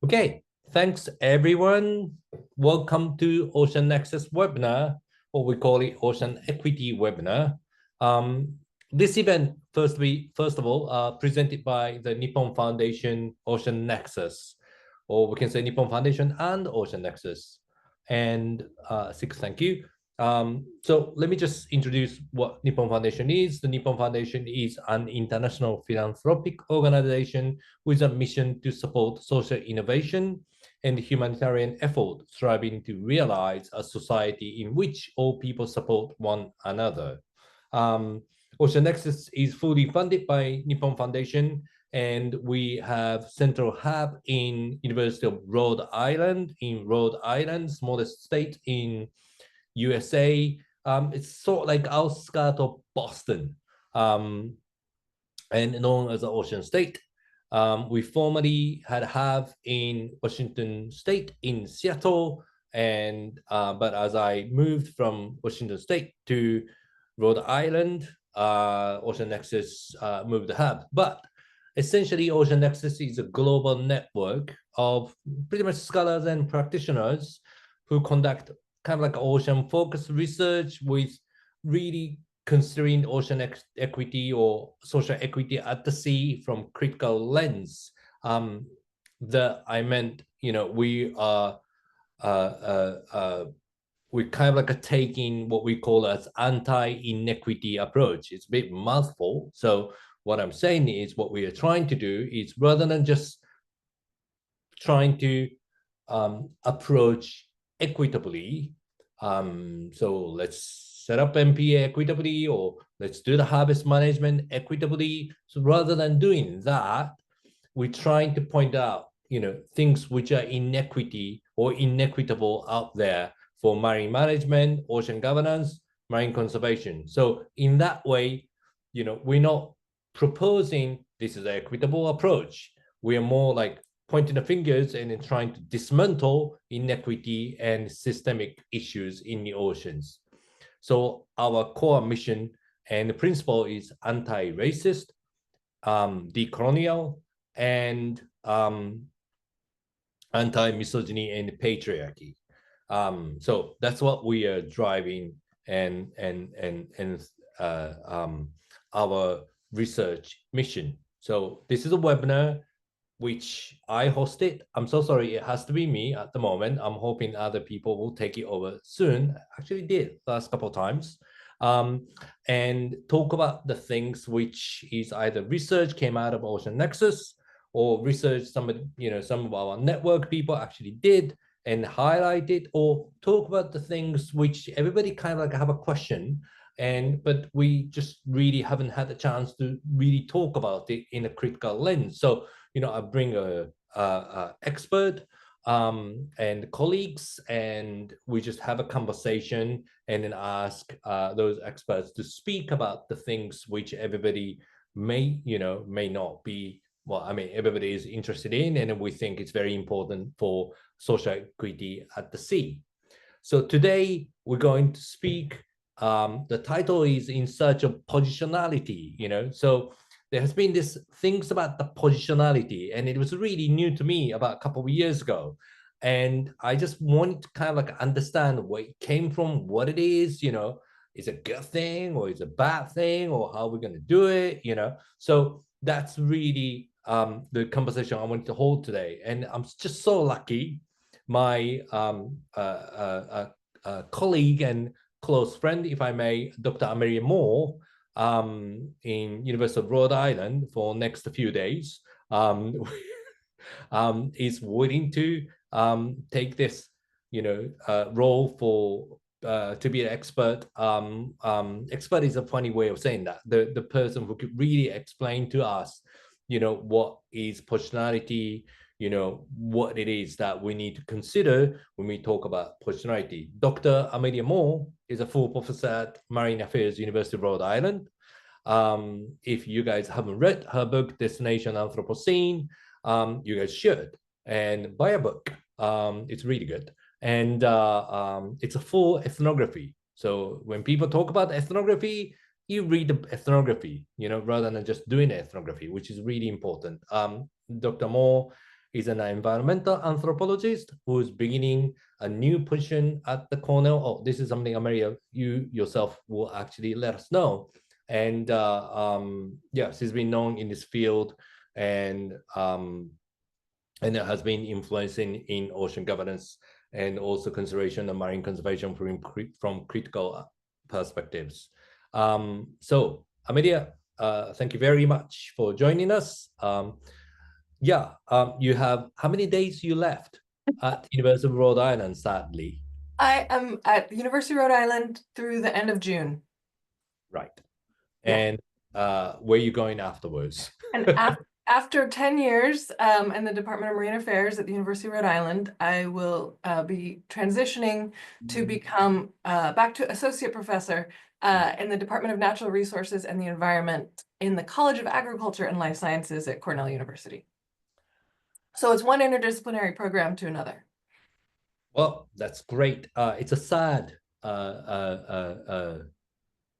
Okay, thanks everyone. Welcome to Ocean Nexus webinar, or we call it Ocean Equity webinar. This event, first of all, presented by the Nippon Foundation Ocean Nexus, or we can say Nippon Foundation and Ocean Nexus. And six, thank you. So let me just introduce what Nippon Foundation is. The Nippon Foundation is an international philanthropic organization with a mission to support social innovation and humanitarian effort, striving to realize a society in which all people support one another. Ocean Nexus is fully funded by Nippon Foundation, and we have central hub in University of Rhode Island, smallest state in USA. It's sort of like outskirts of Boston, and known as the Ocean State. We formerly had a hub in Washington State in Seattle, and but as I moved from Washington State to Rhode Island, Ocean Nexus moved the hub. But essentially, Ocean Nexus is a global network of pretty much scholars and practitioners who conduct kind of like ocean-focused research with really considering ocean equity or social equity at the sea from critical lens. I meant, we are we kind of like taking what we call as anti-inequity approach. It's a bit mouthful. So what I'm saying is what we are trying to do is rather than just trying to approach equitably, so let's set up MPA equitably, or let's do the harvest management equitably. So rather than doing that, we're trying to point out, things which are inequity or inequitable out there for marine management, ocean governance, marine conservation. So in that way, we're not proposing this is an equitable approach. We are more like pointing the fingers and then trying to dismantle inequity and systemic issues in the oceans. So our core mission and principle is anti-racist, decolonial, and anti-misogyny and patriarchy. So that's what we are driving and our research mission. So this is a webinar which I hosted. I'm so sorry, it has to be me at the moment. I'm hoping other people will take it over soon. I actually did last couple of times. And talk about the things which is either research came out of Ocean Nexus or research some of our network people actually did and highlight it, or talk about the things which everybody kind of like have a question, but we just really haven't had the chance to really talk about it in a critical lens. So I bring a expert and colleagues, and we just have a conversation and then ask those experts to speak about the things which everybody may not be, everybody is interested in, and we think it's very important for social equity at the sea. So today we're going to speak, the title is In Search of Positionality, so there has been this things about the positionality, and it was really new to me about a couple of years ago. And I just wanted to kind of like understand where it came from, what it is, is it a good thing or is it a bad thing, or how we're going to do it, So that's really the conversation I wanted to hold today. And I'm just so lucky. My colleague and close friend, if I may, Dr. Amelia Moore, in University of Rhode Island for next few days, is willing to take this, role for to be an expert. Expert is a funny way of saying that. The person who could really explain to us, what is positionality, what it is that we need to consider when we talk about positionality. Dr. Amelia Moore is a full professor at Marine Affairs, University of Rhode Island. If you guys haven't read her book, Destination Anthropocene, you guys should, and buy a book. It's really good. And it's a full ethnography. So when people talk about ethnography, you read the ethnography, rather than just doing ethnography, which is really important. Dr. Moore is an environmental anthropologist who's beginning a new position at the Cornell. Oh, this is something, Amaria, you yourself will actually let us know. And yeah, she's been known in this field, and it has been influencing in ocean governance and also conservation and marine conservation from critical perspectives. So, Amelia, thank you very much for joining us. You have, how many days you left at University of Rhode Island, sadly? I am at the University of Rhode Island through the end of June. Right. Yeah. And where are you going afterwards? And after 10 years in the Department of Marine Affairs at the University of Rhode Island, I will be transitioning to become back to associate professor in the Department of Natural Resources and the Environment in the College of Agriculture and Life Sciences at Cornell University. So it's one interdisciplinary program to another. Well, that's great. It's a sad, well,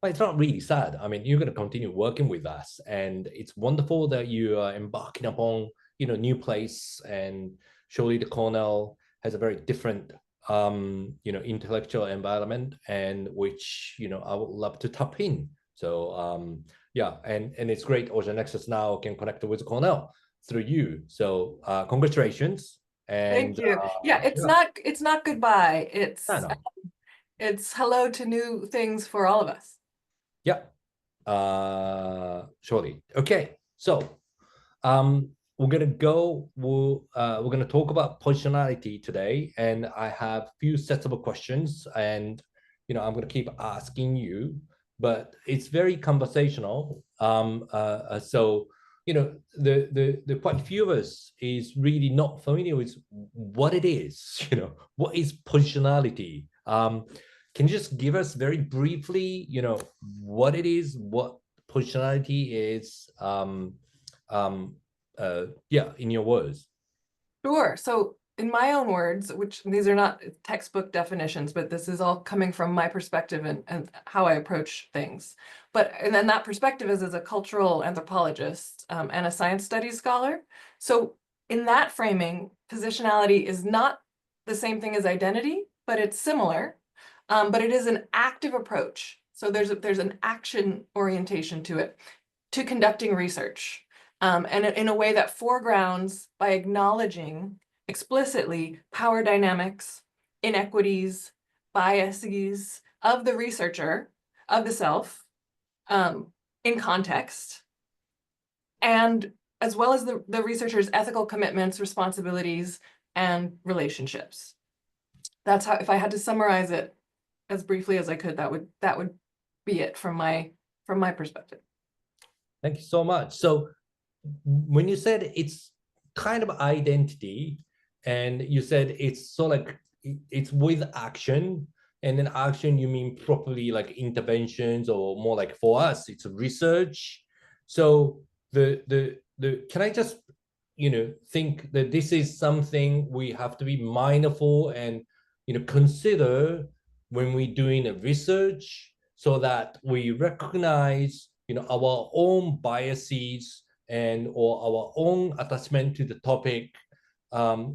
it's not really sad. I mean, you're going to continue working with us, and it's wonderful that you are embarking upon, new place. And surely the Cornell has a very different, intellectual environment, and which, I would love to tap in. So, yeah, and it's great. Ocean Nexus now can connect with Cornell through you. So, congratulations. And thank you. Yeah, it's not goodbye. It's hello to new things for all of us. Yeah, surely. Okay, so we're gonna talk about positionality today, and I have a few sets of questions, and I'm gonna keep asking you, but it's very conversational. So the quite few of us is really not familiar with what it is. What is positionality? Can you just give us very briefly, what it is, what positionality is, in your words? Sure. So in my own words, which these are not textbook definitions, but this is all coming from my perspective and how I approach things. And then that perspective is as a cultural anthropologist and a science studies scholar. So in that framing, positionality is not the same thing as identity, but it's similar. But it is an active approach. So there's an action orientation to it, to conducting research. And in a way that foregrounds by acknowledging explicitly power dynamics, inequities, biases of the researcher, of the self, in context, and as well as the researcher's ethical commitments, responsibilities, and relationships. That's how, if I had to summarize it as briefly as I could, that would be it from my perspective. Thank you so much. So when you said it's kind of identity, and you said it's sort of like it's with action, and then action, you mean properly like interventions, or more like for us, it's research. So the can I just think that this is something we have to be mindful and consider when we're doing a research, so that we recognize our own biases and or our own attachment to the topic as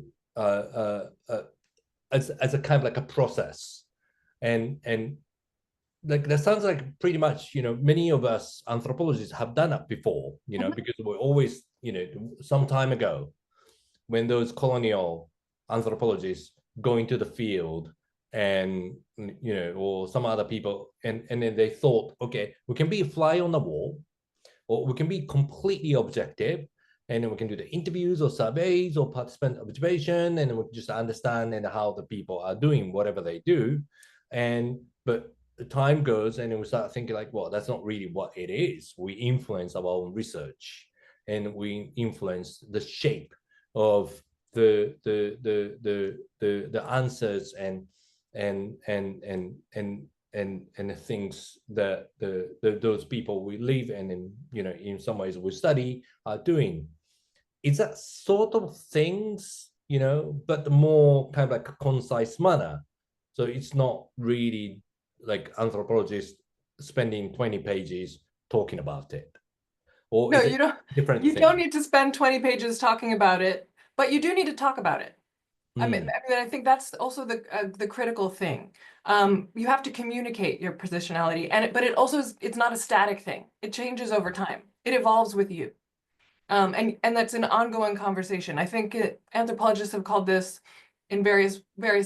a kind of like a process, and like that sounds like pretty much many of us anthropologists have done it before, because we're always some time ago when those colonial anthropologists go into the field, and or some other people, and then they thought, okay, we can be a fly on the wall, or we can be completely objective, and then we can do the interviews or surveys or participant observation, and then we can just understand and how the people are doing whatever they do. But the time goes, and then we start thinking like, well, that's not really what it is. We influence our own research, and we influence the shape of the answers and the things that those people we live and in some ways we study are doing. It's that sort of things, but more kind of like a concise manner. So it's not really like anthropologists spending 20 pages talking about it. Or no, you don't. You don't need to spend 20 pages talking about it, but you do need to talk about it. I think that's also the critical thing. You have to communicate your positionality, but it also it's not a static thing. It changes over time. It evolves with you, and that's an ongoing conversation. I think anthropologists have called this in various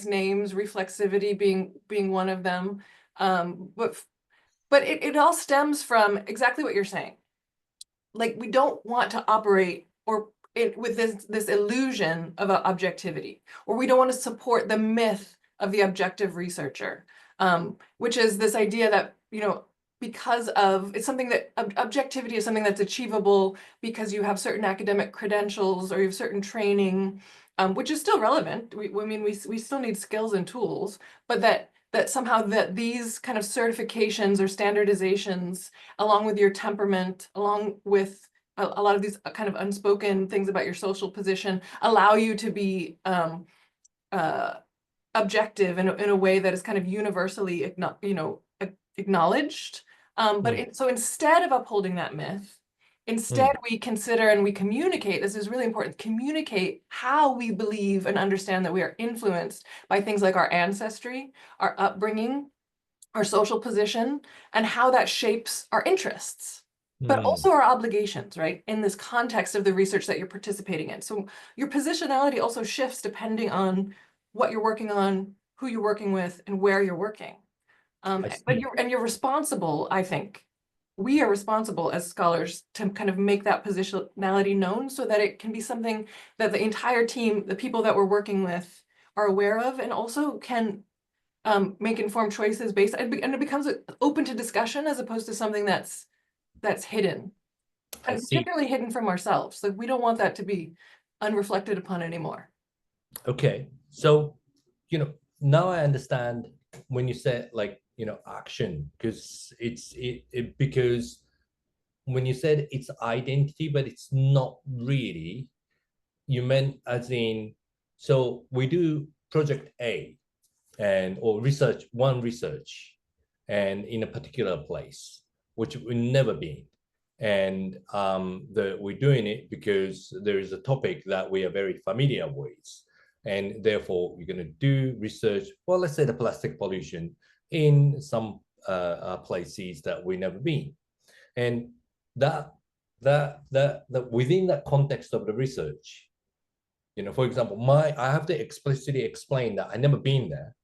names, reflexivity being one of them. But it all stems from exactly what you're saying. Like, we don't want to operate with this illusion of objectivity, or we don't want to support the myth of the objective researcher, which is this idea that, because of it's something that objectivity is something that's achievable because you have certain academic credentials or you have certain training, which is still relevant. We still need skills and tools, but that somehow that these kind of certifications or standardizations, along with your temperament, along with a lot of these kind of unspoken things about your social position, allow you to be objective in a way that is kind of universally acknowledged. So instead of upholding that myth, instead we consider and we communicate, this is really important, communicate how we believe and understand that we are influenced by things like our ancestry, our upbringing, our social position, and how that shapes our interests, but also our obligations, right? In this context of the research that you're participating in. So your positionality also shifts depending on what you're working on, who you're working with, and where you're working. But you're responsible, I think. We are responsible as scholars to kind of make that positionality known so that it can be something that the entire team, the people that we're working with, are aware of, and also can make informed choices based, and it becomes open to discussion as opposed to something that's hidden, and particularly hidden from ourselves. Like, we don't want that to be unreflected upon anymore. Okay, so now I understand when you said, like, action, because because when you said it's identity, but it's not really, you meant as in, so we do project A or research and in a particular place, which we've never been. And we're doing it because there is a topic that we are very familiar with. And therefore, we're going to do research, well, let's say the plastic pollution in some places that we've never been. And that within that context of the research, for example, I have to explicitly explain that I've never been there.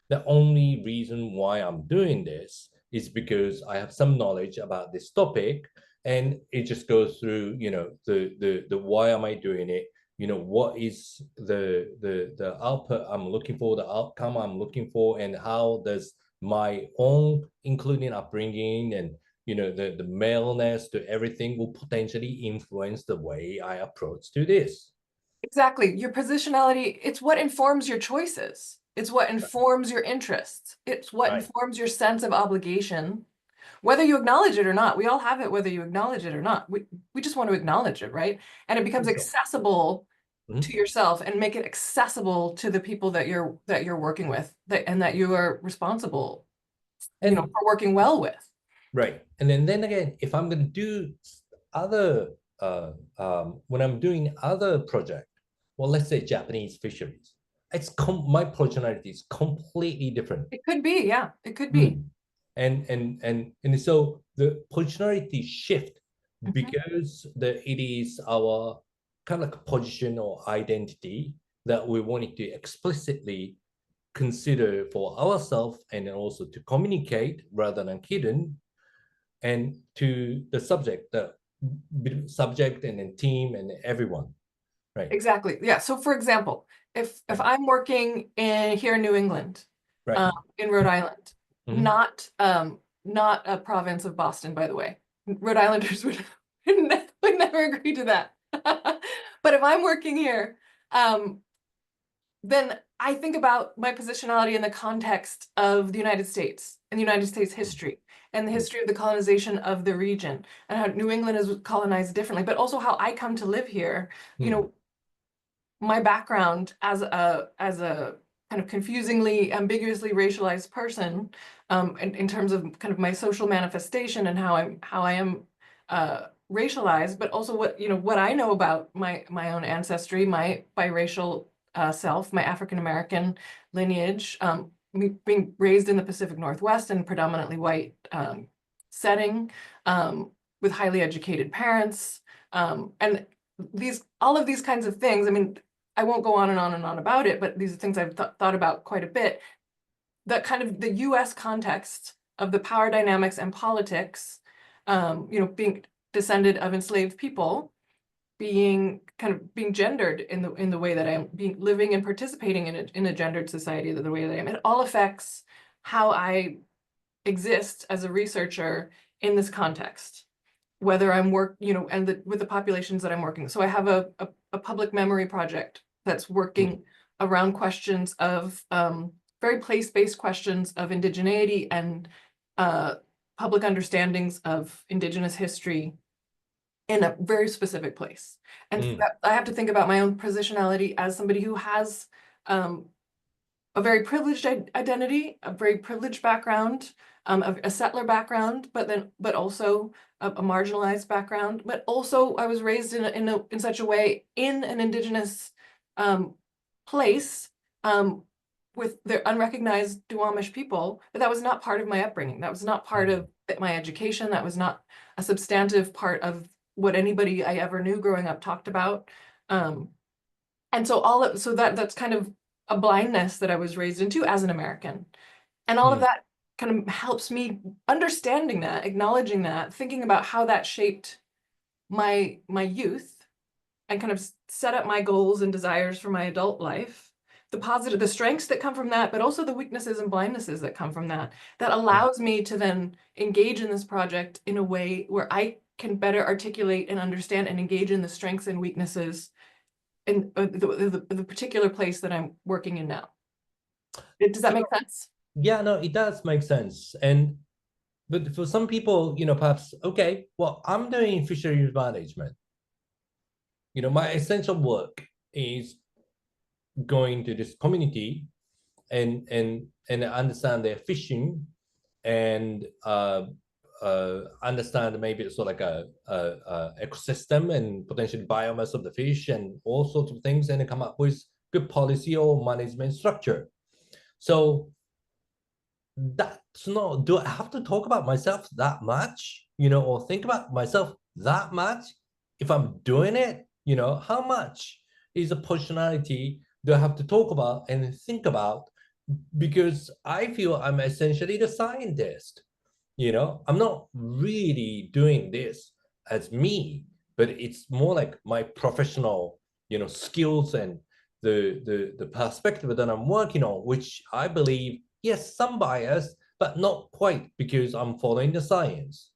The only reason why I'm doing this is because I have some knowledge about this topic, and it just goes through, the why am I doing it? What is the output I'm looking for, the outcome I'm looking for, and how does my own, including upbringing and the maleness to everything, will potentially influence the way I approach to this. Exactly. Your positionality, it's what informs your choices. It's what informs your interests. It's what informs your sense of obligation, whether you acknowledge it or not. We all have it, whether you acknowledge it or not. We just want to acknowledge it, right? And it becomes accessible to yourself, and make it accessible to the people that you're working with, and that you are responsible, for working well with. Right. And then again, if I'm going to do other, when I'm doing other project, well, let's say Japanese fisheries, my positionality is completely different. It could be, yeah, it could be. And so the positionality shift because it is our kind of like position or identity that we wanted to explicitly consider for ourselves, and also to communicate rather than hidden, and to the subject and then team and everyone, right? Exactly. Yeah. So for example, if I'm working here in New England, in Rhode Island, not a province of Boston, by the way, Rhode Islanders would never agree to that. But if I'm working here, then I think about my positionality in the context of the United States and the United States history, and the history of the colonization of the region, and how New England is colonized differently, but also how I come to live here. My background as a kind of confusingly, ambiguously racialized person, in terms of kind of my social manifestation, and how I am racialized, but also what I know about my own ancestry, my biracial self, my African American lineage, me being raised in the Pacific Northwest in predominantly white setting, with highly educated parents, and all of these kinds of things. I mean, I won't go on and on and on about it, but these are things I've thought about quite a bit. That kind of the U.S. context of the power dynamics and politics, being descended of enslaved people, being gendered in the way that I am, living and participating in a gendered society the way that I am. It all affects how I exist as a researcher in this context, whether I'm with the populations that I'm working. So I have a public memory project that's working around questions of very place-based questions of indigeneity and public understandings of Indigenous history in a very specific place. And I have to think about my own positionality as somebody who has a very privileged identity, a very privileged background, a settler background, but also a marginalized background. But also, I was raised in such a way in an Indigenous place with their unrecognized Duwamish people, but that was not part of my upbringing. That was not part of my education. That was not a substantive part of what anybody I ever knew growing up talked about. And so that's kind of a blindness that I was raised into as an American. And all of that kind of helps me understanding that, acknowledging that, thinking about how that shaped my youth and kind of set up my goals and desires for my adult life, the strengths that come from that, but also the weaknesses and blindnesses that come from that allows me to then engage in this project in a way where I can better articulate and understand and engage in the strengths and weaknesses in the particular place that I'm working in now. Does that make sense? Yeah, no, it does make sense. But for some people, perhaps, okay, well, I'm doing fisheries management. My essential work is going to this community and understand their fishing and understand maybe it's sort of like a ecosystem and potentially biomass of the fish and all sorts of things, and then come up with good policy or management structure. So that's not, do I have to talk about myself that much, or think about myself that much if I'm doing it? How much is a positionality do I have to talk about and think about? Because I feel I'm essentially the scientist. I'm not really doing this as me, but it's more like my professional, skills and the perspective that I'm working on, which I believe, yes, some bias, but not quite, because I'm following the science.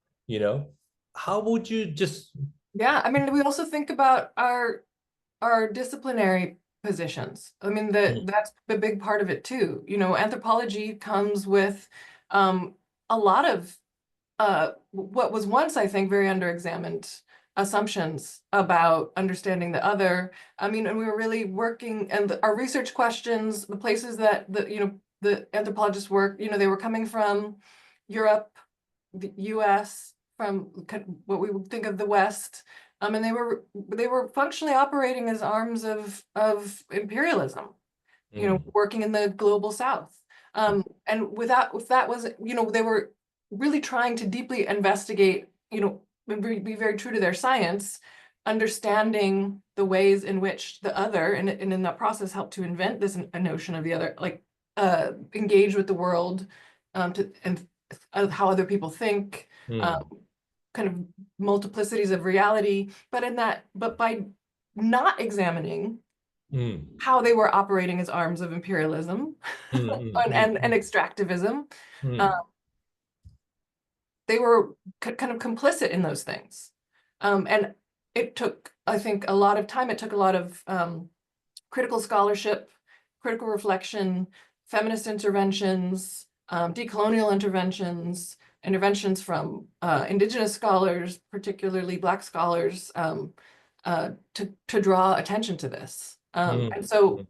How would you just? Yeah, I mean, we also think about our disciplinary positions. I mean, that's a big part of it too. Anthropology comes with a lot of what was once, I think, very underexamined assumptions about understanding the other. I mean, and we were really working, and our research questions, the places that the anthropologists work, they were coming from Europe, the US, from what we would think of the West, and they were functionally operating as arms of imperialism, working in the global South, and with that was, they were really trying to deeply investigate, and be very true to their science, understanding the ways in which the other, and in that process helped to invent a notion of the other, like engage with the world, and how other people think, kind of multiplicities of reality, but by not examining how they were operating as arms of imperialism and extractivism, they were kind of complicit in those things. And it took, I think, a lot of time. It took a lot of critical scholarship, critical reflection, feminist interventions, decolonial interventions from Indigenous scholars, particularly Black scholars, to draw attention to this. And so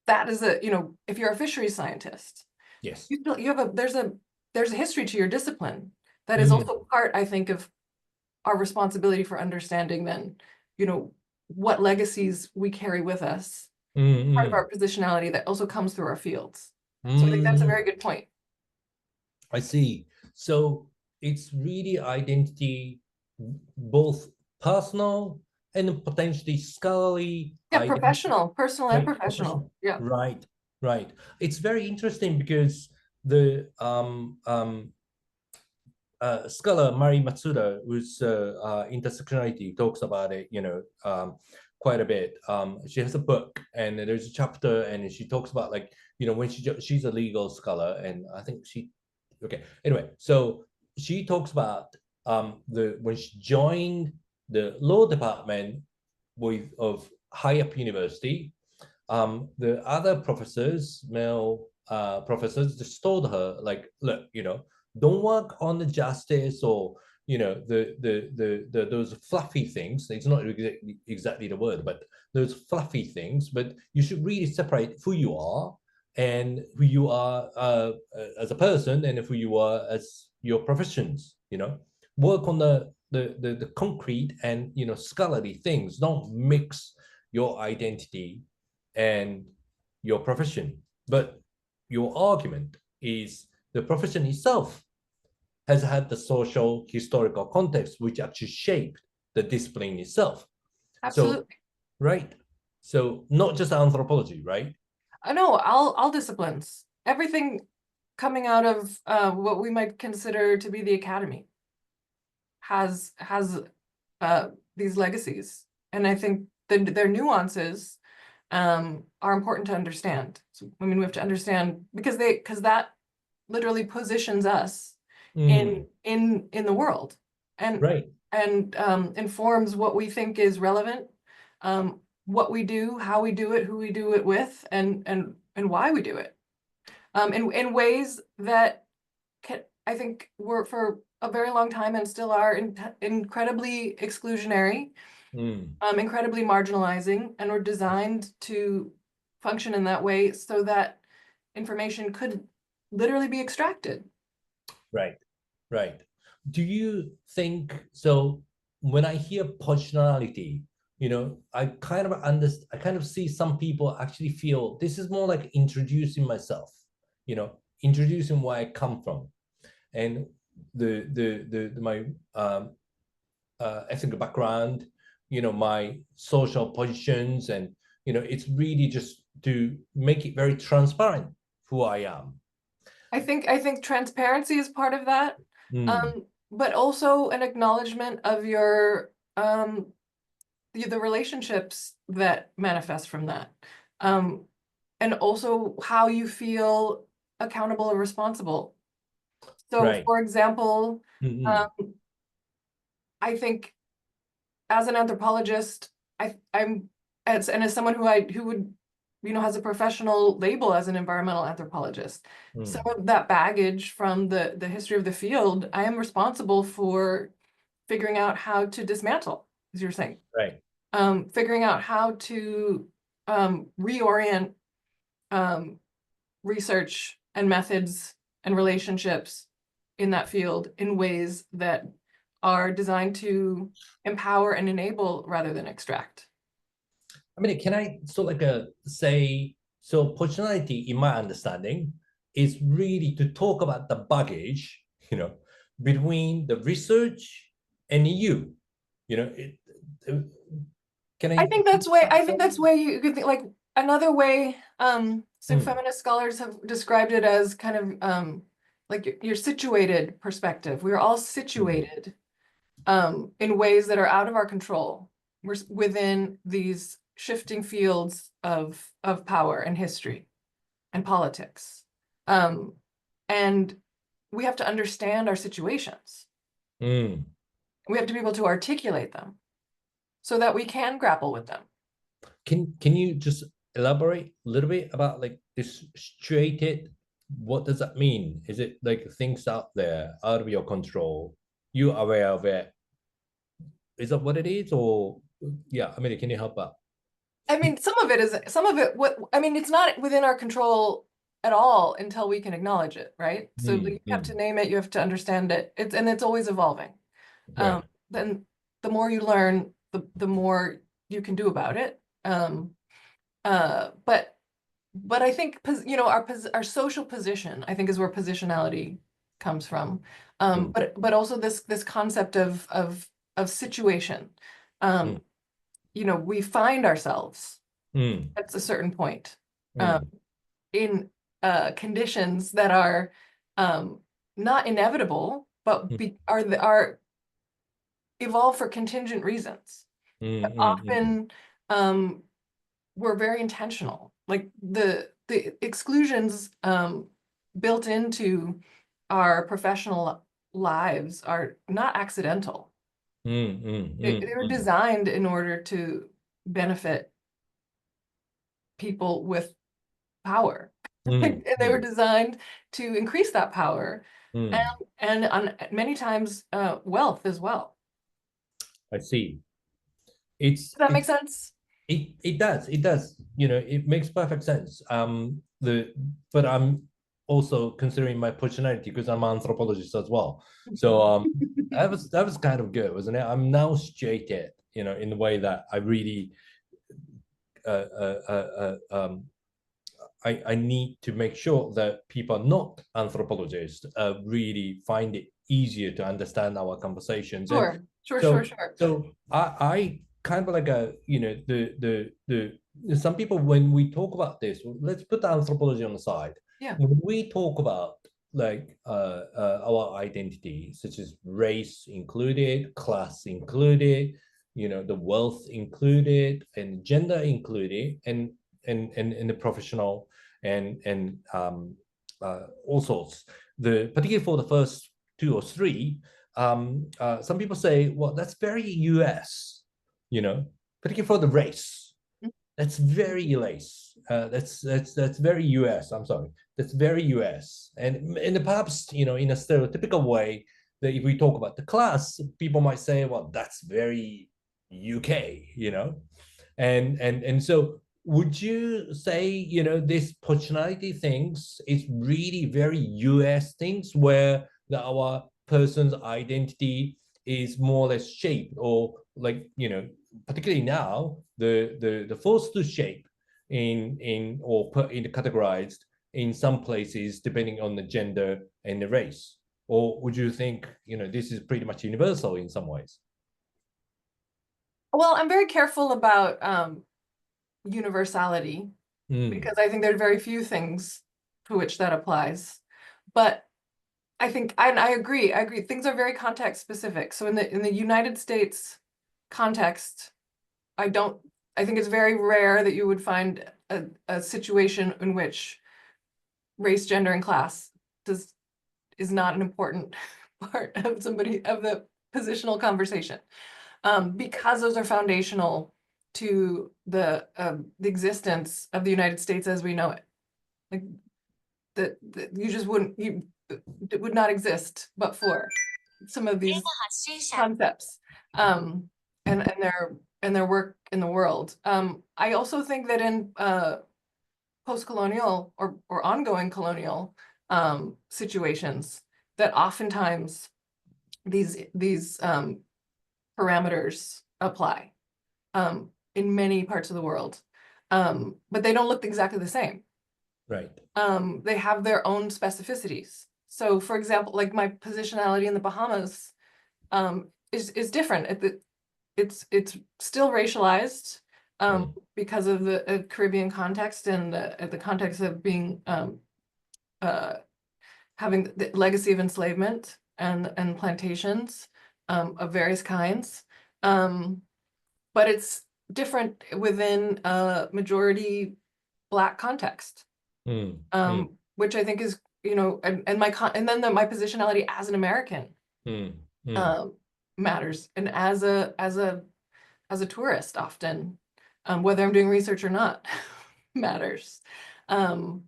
that is if you're a fisheries scientist, yes, there's a history to your discipline that is also part, I think, of our responsibility for understanding then, you know, what legacies we carry with us, part of our positionality that also comes through our fields. So I think that's a very good point. I see. So it's really identity, both personal and potentially scholarly. Yeah, professional, personal and professional. Yeah. Right, right. It's very interesting because the scholar Mari Matsuda, who's intersectionality, talks about it, quite a bit. She has a book, and there's a chapter, and she talks about, like, when she's a legal scholar, and I think okay. Anyway, so she talks about when she joined the law department of high up university, the other professors, male professors, just told her, like, look, don't work on the justice or the those fluffy things. It's not exactly the word, but those fluffy things. But you should really separate who you are and who you are as a person, and who you are as your professions. Work on the concrete and scholarly things. Don't mix your identity and your profession. But your argument is the profession itself has had the social historical context which actually shaped the discipline itself. Absolutely. So, right. So not just anthropology, right? No, all disciplines. Everything coming out of what we might consider to be the academy has these legacies. And I think their nuances are important to understand. So, I mean, we have to understand because that literally positions us in the world, and right, and informs what we think is relevant, what we do, how we do it, who we do it with, and why we do it, in ways that I think were for a very long time and still are incredibly exclusionary, incredibly marginalizing, and were designed to function in that way so that information could literally be extracted. right, right. Do you think so? When I hear positionality, I kind of understand. I kind of see some people actually feel this is more like introducing myself, introducing where I come from, and my ethnic background, my social positions, and it's really just to make it very transparent who I am. I think transparency is part of that, but also an acknowledgement of the relationships that manifest from that, and also how you feel accountable and responsible. So, right. for example, I think as an anthropologist, as someone who would, has a professional label as an environmental anthropologist. Some of that baggage from the history of the field, I am responsible for figuring out how to dismantle, as you're saying. Right. Figuring out how to reorient research and methods and relationships in that field in ways that are designed to empower and enable rather than extract. I mean, can I sort of say, so positionality, in my understanding, is really to talk about the baggage, between the research and you. Can I? I think that's way you could think, like, another way. So feminist scholars have described it as kind of like your situated perspective. We're all situated in ways that are out of our control. We're within these shifting fields of power and history and politics. And we have to understand our situations. We have to be able to articulate them so that we can grapple with them. Can you just elaborate a little bit about, like, this situated? What does that mean? Is it like things out there out of your control? You are aware of it? Is that what it is? Or yeah, I mean, can you help out? I mean, some of it's not within our control at all until we can acknowledge it, right? So you have to name it, you have to understand it. It's always evolving. Right. then the more you learn, the more you can do about it. But I think, you know, our social position, I think, is where positionality comes from. But also this concept of situation. You know, we find ourselves at a certain point in conditions that are not inevitable, but are evolved for contingent reasons. Often we're very intentional. Like the exclusions built into our professional lives are not accidental. They were designed in order to benefit people with power. And they were designed to increase that power and on many times wealth as well. I see. Does that make sense? It does. You know, it makes perfect sense. But I'm also considering my positionality because I'm an anthropologist as well. So that was kind of good, wasn't it? I'm now straighted, you know, in the way that I really I need to make sure that people are not anthropologists really find it easier to understand our conversations. Sure. So I kind of like you know, the some people, when we talk about this, let's put anthropology on the side. Yeah. When we talk about like our identity, such as race included, class included, you know, the wealth included, and gender included, and the professional and all sorts. Particularly for the first two or three, some people say, well, that's very US, you know, particularly for the race. That's very US. That's very US. I'm sorry. That's very US. And perhaps, you know, in a stereotypical way, that if we talk about the class, people might say, well, that's very UK, you know, and so would you say, you know, this positionality things is really very US things where our person's identity is more or less shaped, or like, you know, particularly now the forced to shape in or put in categorized in some places depending on the gender and the race? Or would you think, you know, this is pretty much universal in some ways? Well, I'm very careful about universality because I think there are very few things to which that applies. But I think I agree. Things are very context specific. So in the United States context, I think it's very rare that you would find a situation in which race, gender, and class is not an important part of the positional conversation, because those are foundational to the existence of the United States as we know it. Like it would not exist but for some of these concepts and their work in the world. I also think that in post-colonial or ongoing colonial situations, that oftentimes these parameters apply in many parts of the world, but they don't look exactly the same. Right. They have their own specificities. So, for example, like my positionality in the Bahamas is different. It's still racialized because of the Caribbean context and the context of being having the legacy of enslavement and plantations of various kinds. But it's different within a majority Black context, which I think is, you know, and then my positionality as an American matters, and as a tourist often, whether I'm doing research or not, matters, because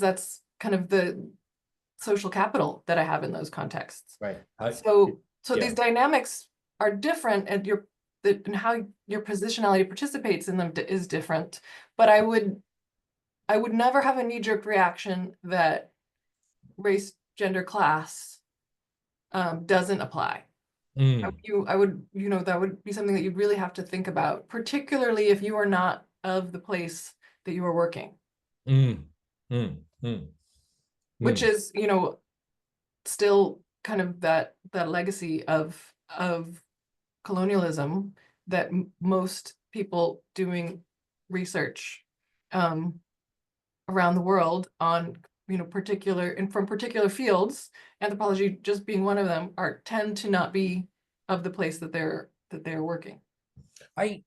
that's kind of the social capital that I have in those contexts. Right. So these dynamics are different, and and how your positionality participates in them is different. But I would never have a knee-jerk reaction that race, gender, class doesn't apply. I would, that would be something that you'd really have to think about, particularly if you are not of the place that you are working, which is, still kind of that legacy of colonialism that most people doing research around the world on from particular fields, anthropology just being one of them, tend to not be of the place that they're working. I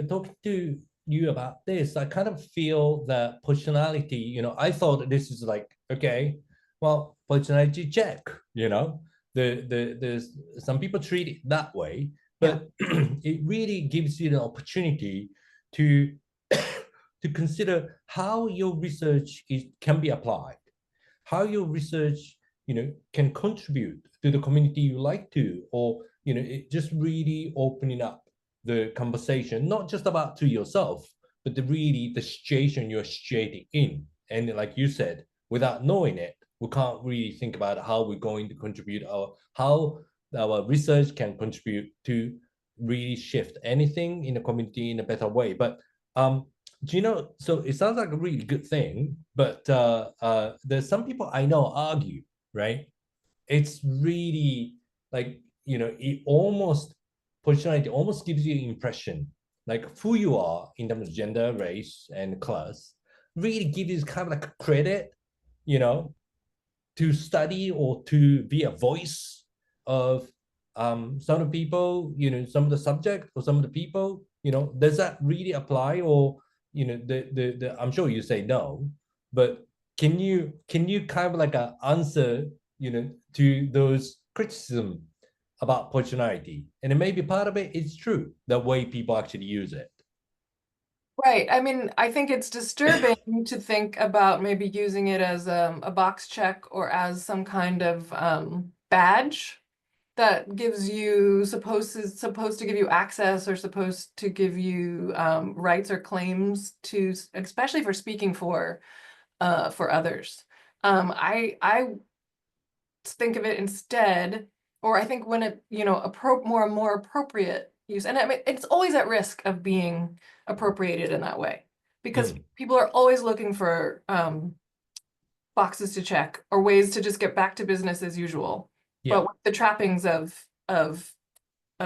talking to you about this, I kind of feel that positionality, I thought this is like, okay, well, positionality check, there's some people treat it that way, but it really gives you the opportunity to to consider how your research can be applied, how your research, can contribute to the community you like to, or, it just really opening up the conversation, not just about to yourself, but really the situation you're situated in. And like you said, without knowing it, we can't really think about how we're going to contribute, how our research can contribute to really shift anything in the community in a better way. But so it sounds like a really good thing, but there's some people I know argue, right? It's really like, it almost, positionality almost gives you an impression like who you are in terms of gender, race, and class, really gives you kind of like a credit, you know, to study or to be a voice of some of the people, some of the subject or some of the people, does that really apply? Or, the I'm sure you say no, but can you kind of like answer, to those criticism about positionality? And then maybe part of it is true, the way people actually use it. Right. I mean, I think it's disturbing to think about maybe using it as a box check or as some kind of badge that gives you supposed to give you access or supposed to give you rights or claims to, especially for speaking for others. I think of it instead, or I think when it, more appropriate use, and I mean, it's always at risk of being appropriated in that way, because people are always looking for boxes to check or ways to just get back to business as usual, but with the trappings of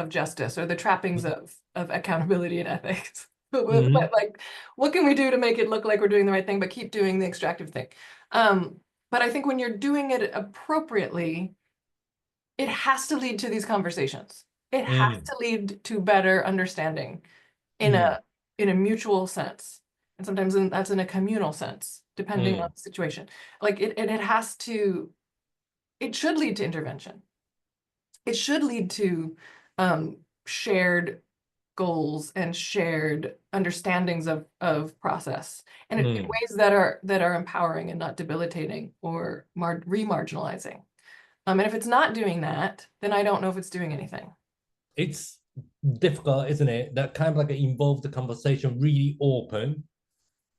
justice or the trappings of accountability and ethics. But like, what can we do to make it look like we're doing the right thing, but keep doing the extractive thing? But I think when you're doing it appropriately, it has to lead to these conversations. It has to lead to better understanding in a mutual sense. And sometimes that's in a communal sense, depending on the situation. Like it has to, it should lead to intervention. It should lead to shared goals and shared understandings of process, and in ways that are empowering and not debilitating or remarginalizing. And if it's not doing that, then I don't know if it's doing anything. It's difficult, isn't it? That kind of like involve the conversation really open,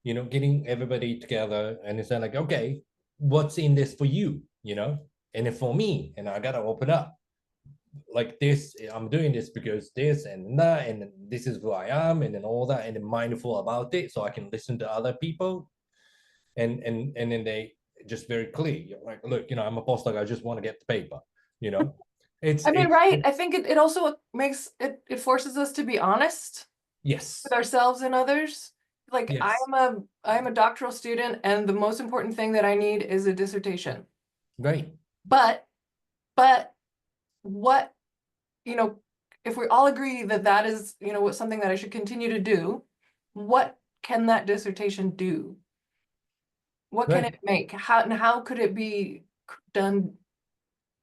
getting everybody together and it's like, okay, what's in this for you, and then for me, and I gotta open up like this. I'm doing this because this and that, and this is who I am, and then all that, and then mindful about it, so I can listen to other people, and then they just very clear. You're like, look, I'm a postdoc. I just want to get the paper. It's. I mean, right? I think it also makes it forces us to be honest. Yes. With ourselves and others. Like yes. I am a doctoral student, and the most important thing that I need is a dissertation. Right. But what, if we all agree that that is, what something that I should continue to do, what can that dissertation do? What can it make? How could it be done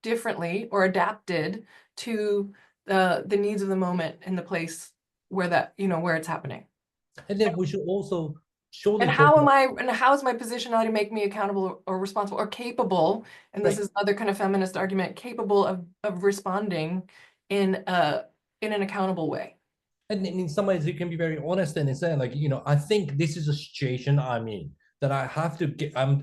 differently or adapted to the needs of the moment and the place where that, where it's happening? And then we should also surely. And how is my positionality make me accountable or responsible or capable? And this is other kind of feminist argument, capable of responding in an accountable way. And in some ways, you can be very honest and say, like, I think this is a situation I'm in. that I have to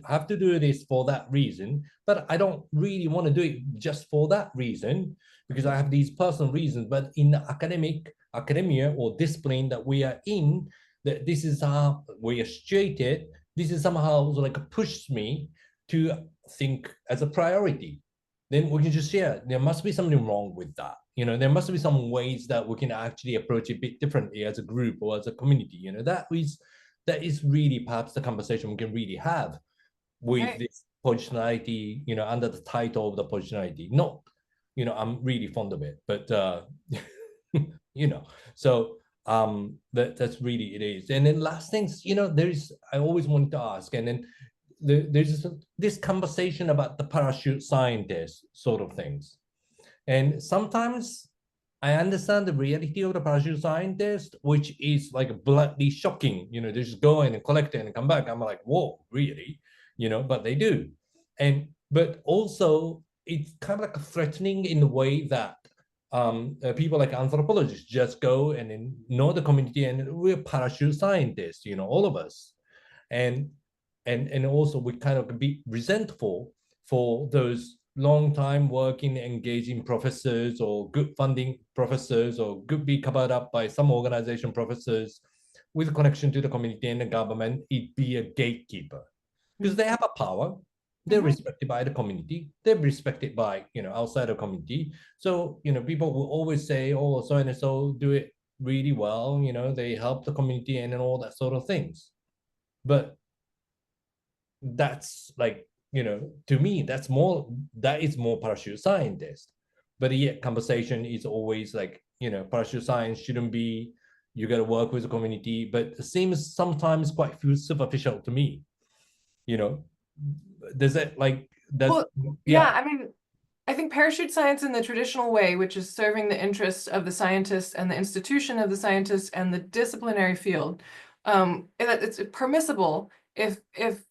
have to do this for that reason, but I don't really want to do it just for that reason because I have these personal reasons. But in the academia or discipline that we are in, that this is how we are situated. This is somehow like pushes me to think as a priority. Then we can just share. There must be something wrong with that. There must be some ways that we can actually approach it a bit differently as a group or as a community. That is really perhaps the conversation we can really have with Right. this positionality, under the title of the positionality. Not, I'm really fond of it, but so that's really it is. And then last things, I always wanted to ask, and then there's this conversation about the parachute scientist sort of things. And sometimes I understand the reality of the parachute scientist, which is like bluntly shocking. They just go in and collect it and come back. I'm like, whoa, really? But they do. But also it's kind of like threatening in the way that people like anthropologists just go and know the community and we're parachute scientists, all of us. And also we kind of be resentful for those long time working, engaging professors or good funding professors or could be covered up by some organization professors with connection to the community and the government. It be a gatekeeper because they have a power. They're respected by the community. They're respected by, outside the community. So, people will always say, oh, so and so do it really well. They help the community and all that sort of things. But that's like, to me, that is more parachute scientist. But yet conversation is always like, parachute science shouldn't be, you got to work with the community, but it seems sometimes quite superficial to me. Does it like, Well, yeah, I mean, I think parachute science in the traditional way, which is serving the interests of the scientist and the institution of the scientist and the disciplinary field, it's permissible if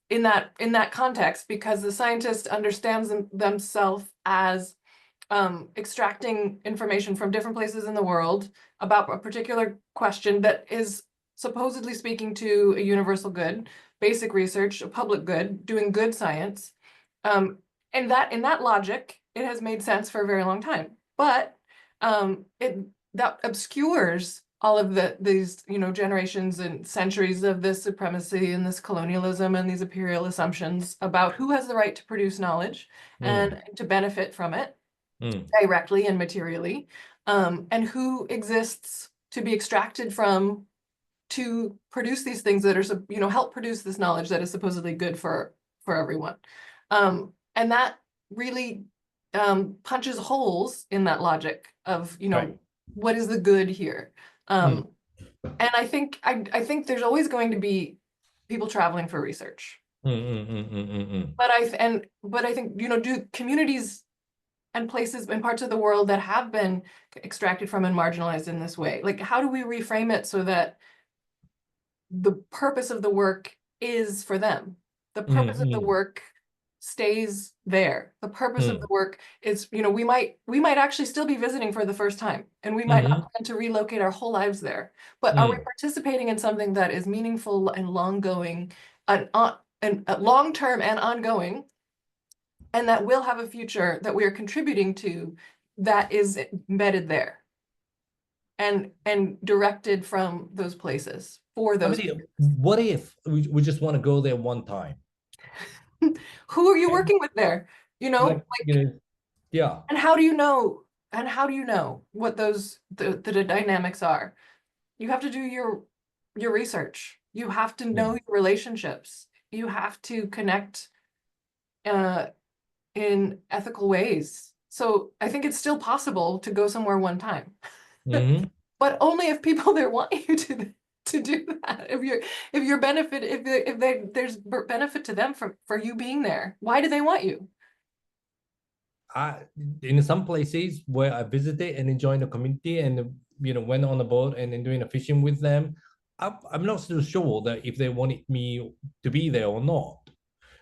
in that context, because the scientist understands themselves as extracting information from different places in the world about a particular question that is supposedly speaking to a universal good, basic research, a public good, doing good science. And in that logic, it has made sense for a very long time. But that obscures all of these generations and centuries of this supremacy and this colonialism and these imperial assumptions about who has the right to produce knowledge and to benefit from it directly and materially, and who exists to be extracted from to produce these things that are help produce this knowledge that is supposedly good for everyone. And that really punches holes in that logic of right. what is the good here. And I think there's always going to be people traveling for research. But I think do communities and places and parts of the world that have been extracted from and marginalized in this way, like how do we reframe it so that the purpose of the work is for them? The purpose of the work stays there. The purpose of the work is, we might actually still be visiting for the first time, and we might not plan to relocate our whole lives there. But are we participating in something that is meaningful and long-going, and long-term and ongoing, and that will have a future that we are contributing to that is embedded there and directed from those places for those? What if we just want to go there one time? Who are you working with there? Yeah. And how do you know? And how do you know what the dynamics are? You have to do your research. You have to know your relationships. You have to connect in ethical ways. So I think it's still possible to go somewhere one time, but only if people there want you to do that. If you're benefit, if there's benefit to them for you being there, why do they want you? In some places where I visited and enjoyed the community and went on a boat and then doing a fishing with them, I'm not so sure that if they wanted me to be there or not.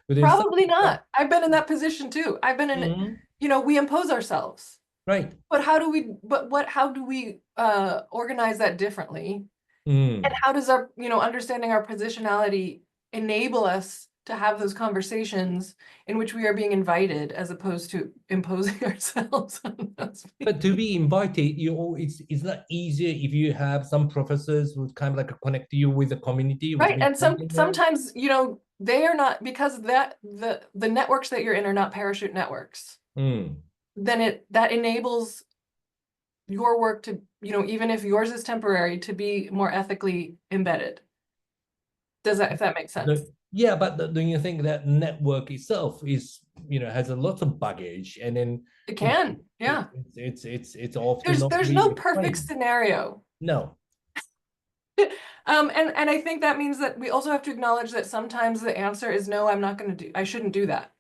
But probably not. I've been in that position too. I've been in, we impose ourselves. Right. But how do we organize that differently? And how does our, understanding our positionality enable us to have those conversations in which we are being invited as opposed to imposing ourselves on those people. But to be invited, it's not easier if you have some professors who kind of like connect you with the community. Right, and sometimes, you know, they are not, because that the networks that you're in are not parachute networks. Then that enables your work to, you know, even if yours is temporary, to be more ethically embedded. Does that, if that makes sense? Yeah, but do you think that network itself is, you know, has a lot of baggage, and then It can, yeah. It's often not There's really no perfect explained. scenario. No. And I think that means that we also have to acknowledge that sometimes the answer is no, I shouldn't do that.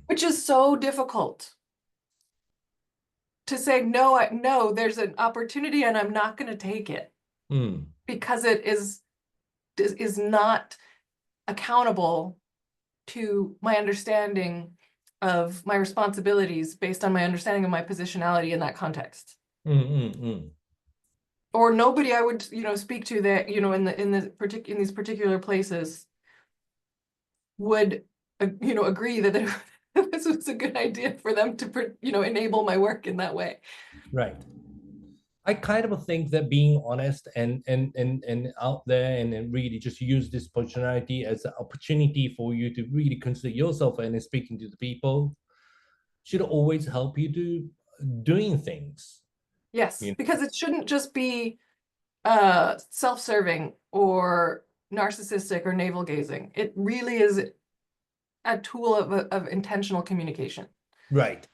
Which is so difficult. To say no, no, there's an opportunity and I'm not going to take it. Because it is not accountable to my understanding of my responsibilities based on my understanding of my positionality in that context. Or nobody I would, you know, speak to that, you know, in these particular places would, you know, agree that this was a good idea for them to, you know, enable my work in that way. Right. I kind of think that being honest and out there and really just use this positionality as an opportunity for you to really consider yourself and speaking to the people should always help you to doing things. Yes, You know? because it shouldn't just be self-serving or narcissistic or navel-gazing. It really is a tool of intentional communication. Right.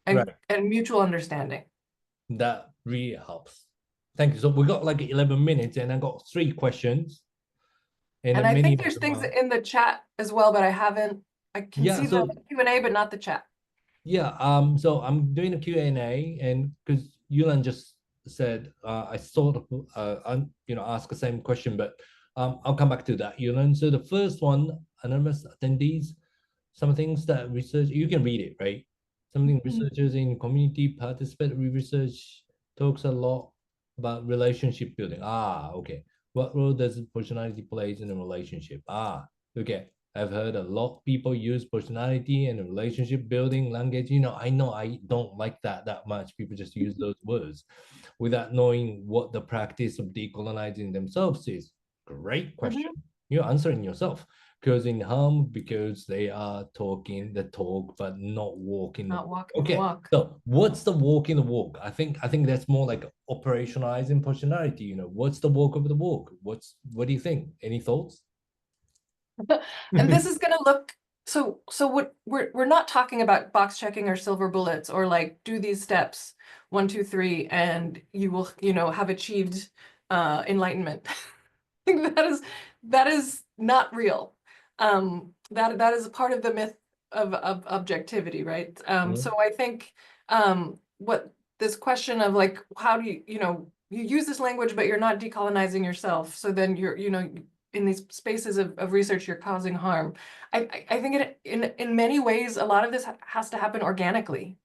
And mutual understanding. That really helps. Thank you. So we got like 11 minutes and I got 3 questions. And I think there's things in the chat as well, but I can see the Q&A, but not the chat. Yeah, so I'm doing a Q&A, and because Yulan just said, I sort of, you know, ask the same question, but I'll come back to that, Yulan. So the first one, anonymous attendees, some things that research, you can read it, right? Something researchers in community participatory research talks a lot about relationship building. Okay. What role does personality plays in a relationship? Okay. I've heard a lot of people use personality and relationship building language. You know I don't like that much. People just use those words without knowing what the practice of decolonizing themselves is. Great question. You're answering yourself. Causing harm because they are talking the talk but not walking the walk. Okay, so what's the walk in the walk? I think that's more like operationalizing personality. You know, what's the walk of the walk? What do you think? Any thoughts? And this is going to look so what we're not talking about box checking or silver bullets or like do these steps 1, 2, 3 and you will, you know, have achieved enlightenment. that is not real. That is a part of the myth of objectivity, right? So I think what this question of like, how do you know, you use this language, but you're not decolonizing yourself. So then you're, you know, in these spaces of research, you're causing harm. I think in many ways, a lot of this has to happen organically.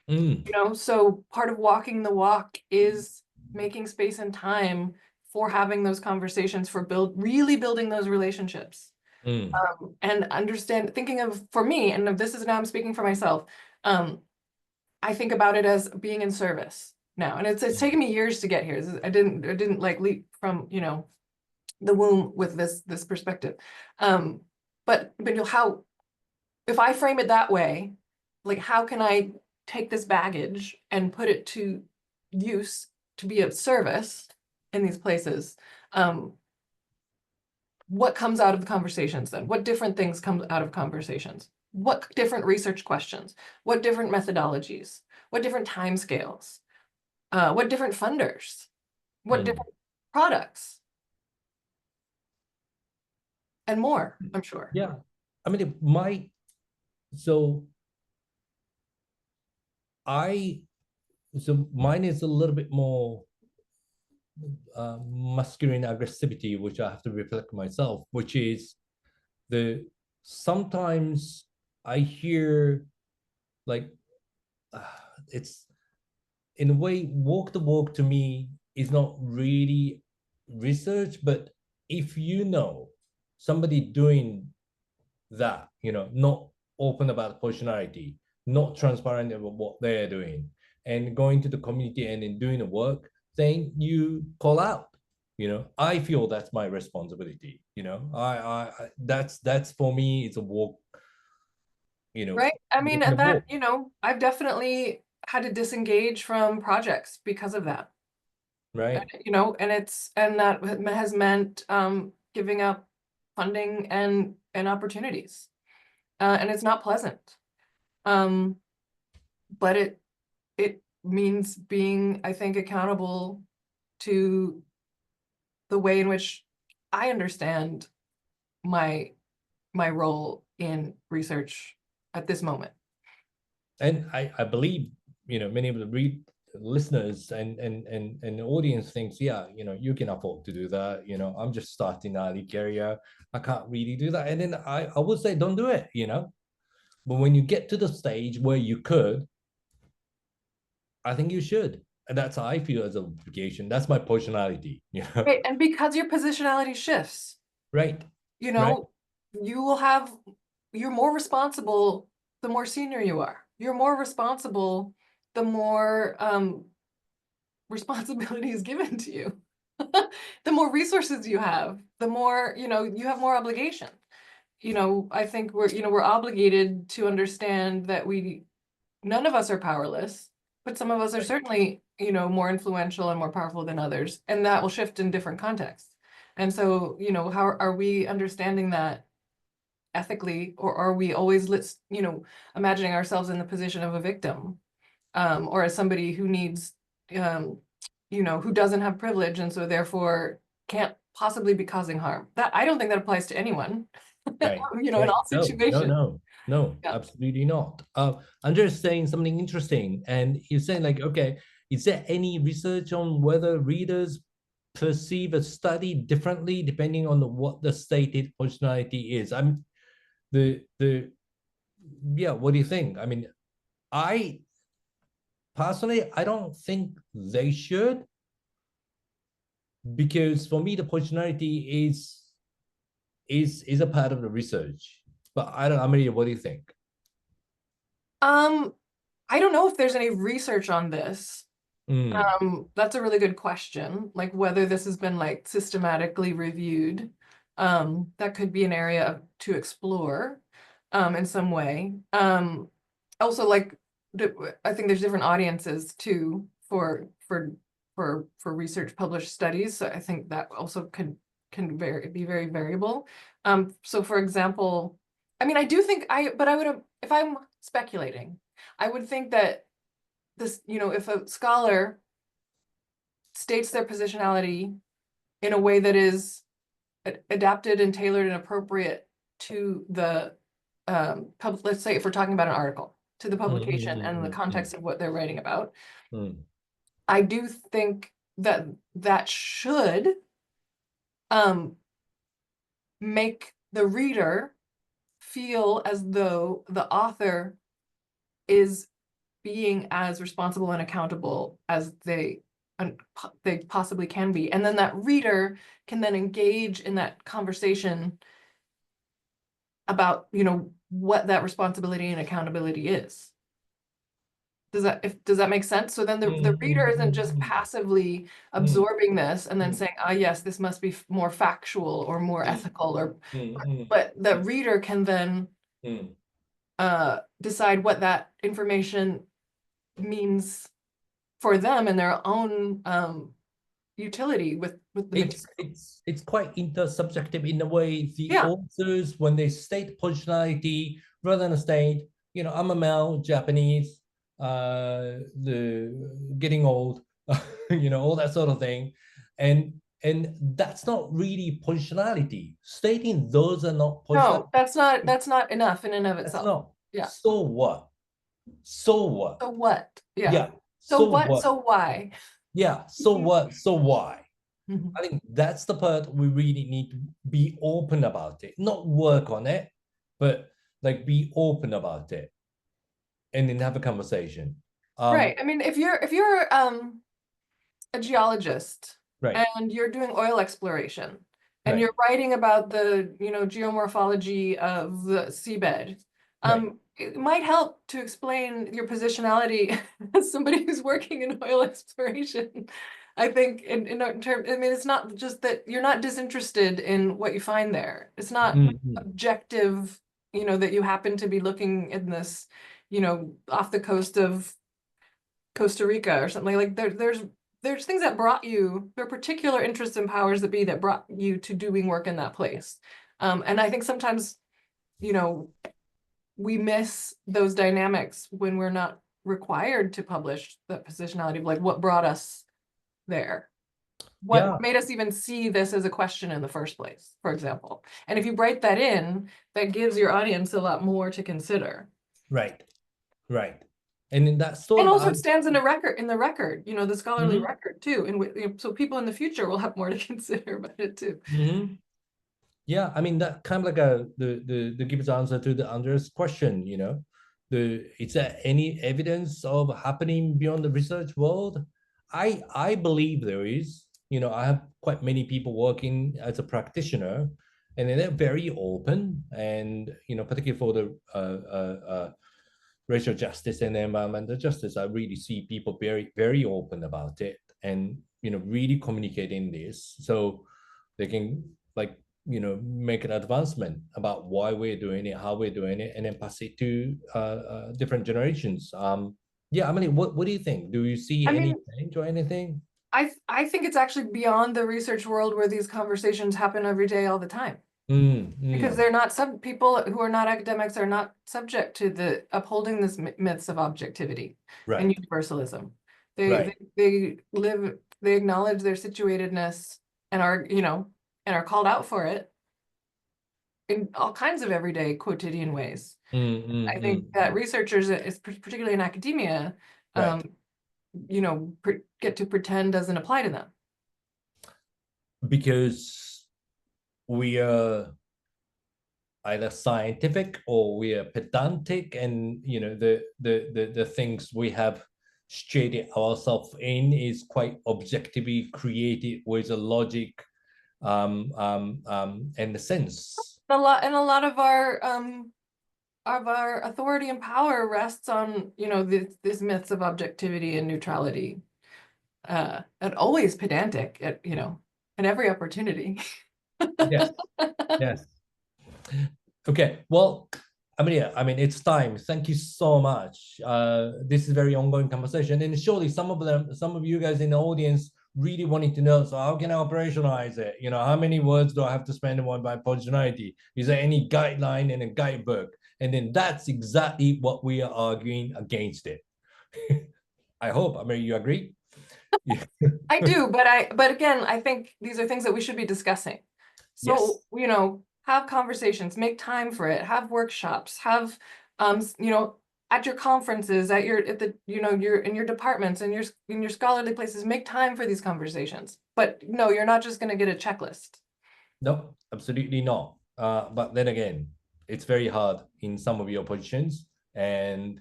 You know, so part of walking the walk is making space and time for having those conversations, for really building those relationships. And thinking of, for me, and this is now I'm speaking for myself, I think about it as being in service now. And it's taken me years to get here. I didn't like leap from, you know, the womb with this perspective. But how, if I frame it that way, like how can I take this baggage and put it to use to be of service in these places? What comes out of the conversations then? What different things come out of conversations? What different research questions? What different methodologies? What different timescales? What different funders? What different products? And more, I'm sure. Yeah, I mean, it might. So mine is a little bit more masculine aggressivity, which I have to reflect myself, which is sometimes I hear like it's in a way, walk the walk to me is not really research, but if you know somebody doing that, you know, not open about positionality, not transparent about what they're doing, and going to the community and in doing the work, then you call out. You know, I feel that's my responsibility. You know, that's for me. It's a walk. You know, Right. I mean, walking the and that, walk. you know, I've definitely had to disengage from projects because of that. Right. You know, and that has meant giving up funding and opportunities. And it's not pleasant. But it means being, I think, accountable to the way in which I understand my role in research at this moment. And I believe, you know, many of the listeners and the audience thinks, yeah, you know, you can afford to do that. You know, I'm just starting early career. I can't really do that. And then I would say, don't do it, you know. But when you get to the stage where you could, I think you should. And that's how I feel as a obligation. That's my positionality, you know. Right. And because your positionality shifts, Right. you Right. know, you're more responsible the more senior you are. You're more responsible the more responsibility is given to you. The more resources you have, the more, you know, you have more obligation. You know, I think we're obligated to understand that none of us are powerless, but some of us are Right. certainly, you know, more influential and more powerful than others, and that will shift in different contexts. And so, you know, how are we understanding that ethically, or are we always, you know, imagining ourselves in the position of a victim, or as somebody who needs, you know, who doesn't have privilege and so therefore can't possibly be causing harm? That I don't think that applies to anyone, Right. you know, in Right. all situations. No, Yeah. absolutely not. I'm just saying something interesting. And you're saying like, okay, is there any research on whether readers perceive a study differently depending on what the stated functionality is? I'm the yeah, what do you think? I mean, I personally I don't think they should, because for me the functionality is a part of the research. But I don't, Amelia, what do you think? Um, I don't know if there's any research on this. Mm, That's a really good question, like whether this has been like systematically reviewed. That could be an area to explore in some way. Also, like I think there's different audiences too for research published studies. So I think that also can be very variable. So for example, I mean, I do think but I would, if I'm speculating, I would think that this, you know, if a scholar states their positionality in a way that is adapted and tailored and appropriate to the let's say if we're talking about an article, to the publication and the context of what they're writing about, I do think that that should make the reader feel as though the author is being as responsible and accountable as they possibly can be. And then that reader can then engage in that conversation about, you know, what that responsibility and accountability is. Does that make sense? So then the reader isn't just passively absorbing this and then saying, ah, yes, this must be more factual or more ethical, or but the reader can then decide what that information means for them and their own utility with the material. it's quite intersubjective in a way. The Yeah. authors, when they state positionality, rather than state, you know, I'm a male, Japanese, the getting old, you know, all that sort of thing, and that's not really positionality. Stating those are not positionality. No, that's not enough in and of That's itself. not. Yeah. So what? So what? So what? Yeah. Yeah. So So what? what? So why? Yeah. So what? So why? Mhm. I think that's the part we really need to be open about it, not work on it, but like be open about it and then have a conversation. Right. I mean, if you're a geologist Right. and you're doing oil exploration and Right. you're writing about the, geomorphology of the seabed, Right. it might help to explain your positionality as somebody who's working in oil exploration. I think in terms, I mean, it's not just that you're not disinterested in what you find there. It's not objective, that you happen to be looking in this, off the coast of Costa Rica or something like there's things that brought you, there are particular interests and powers that be that brought you to doing work in that place. And I think sometimes, we miss those dynamics when we're not required to publish that positionality of like what brought us there. What made us even see this as a question in the first place, for example. And if you write that in, that gives your audience a lot more to consider. Right. Right. And in that sort And of also it stands in the record, the scholarly record too. And so people in the future will have more to consider about it too. Yeah, I mean that kind of like the gives answer to the Andres question, is there any evidence of happening beyond the research world? I believe there is. I have quite many people working as a practitioner, and they're very open, and particularly for the racial justice and environmental justice, I really see people very, very open about it, and really communicating this, so they can like make an advancement about why we're doing it, how we're doing it, and then pass it to different generations. Yeah, I mean, what do you think? Do you see any change or anything? I think it's actually beyond the research world where these conversations happen every day, all the time. Because they're not people who are not academics are not subject to the upholding this myths of objectivity and universalism. They acknowledge their situatedness and are called out for it in all kinds of everyday quotidian ways. I think that researchers, particularly in academia, get to pretend doesn't apply to them. Because we are either scientific or we are pedantic, and the things we have stated ourselves in is quite objectively created with a logic and a sense. A lot of our authority and power rests on these myths of objectivity and neutrality, and always pedantic at every opportunity. Yes. Yes. Okay, well, I mean, it's time. Thank you so much. This is a very ongoing conversation, and surely some of you guys in the audience really wanting to know, so how can I operationalize it? How many words do I have to spend on my positionality? Is there any guideline in a guidebook? And then that's exactly what we are arguing against it. I hope, I mean, you agree? I do, but again, I think these are things that we should be discussing. So, yes. Have conversations, make time for it, have workshops, have, at your conferences, you're in your departments and in your scholarly places, make time for these conversations. But no, you're not just going to get a checklist. No, absolutely not. But then again, it's very hard in some of your positions. And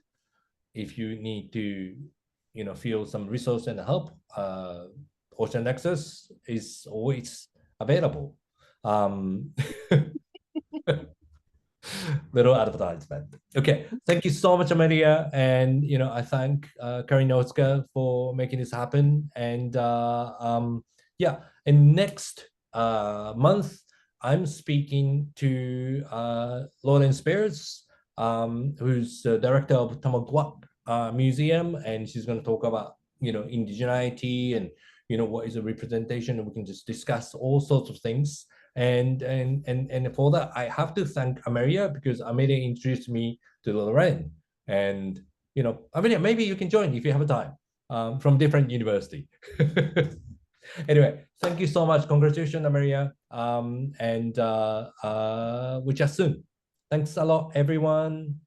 if you need to, feel some resource and help, Ocean Nexus is always available. Little advertisement. Okay, thank you so much, Amelia, and I thank Karinowska for making this happen. And yeah, and next month I'm speaking to Lauren Spears, who's the director of Tamagwat Museum, and she's going to talk about indigeneity and what is a representation, and we can just discuss all sorts of things. And for that, I have to thank Amelia, because Amelia introduced me to Lorraine. And Amelia, maybe you can join if you have a time, from different university. Anyway, thank you so much. Congratulations, Amelia. And we'll chat soon. Thanks a lot, everyone.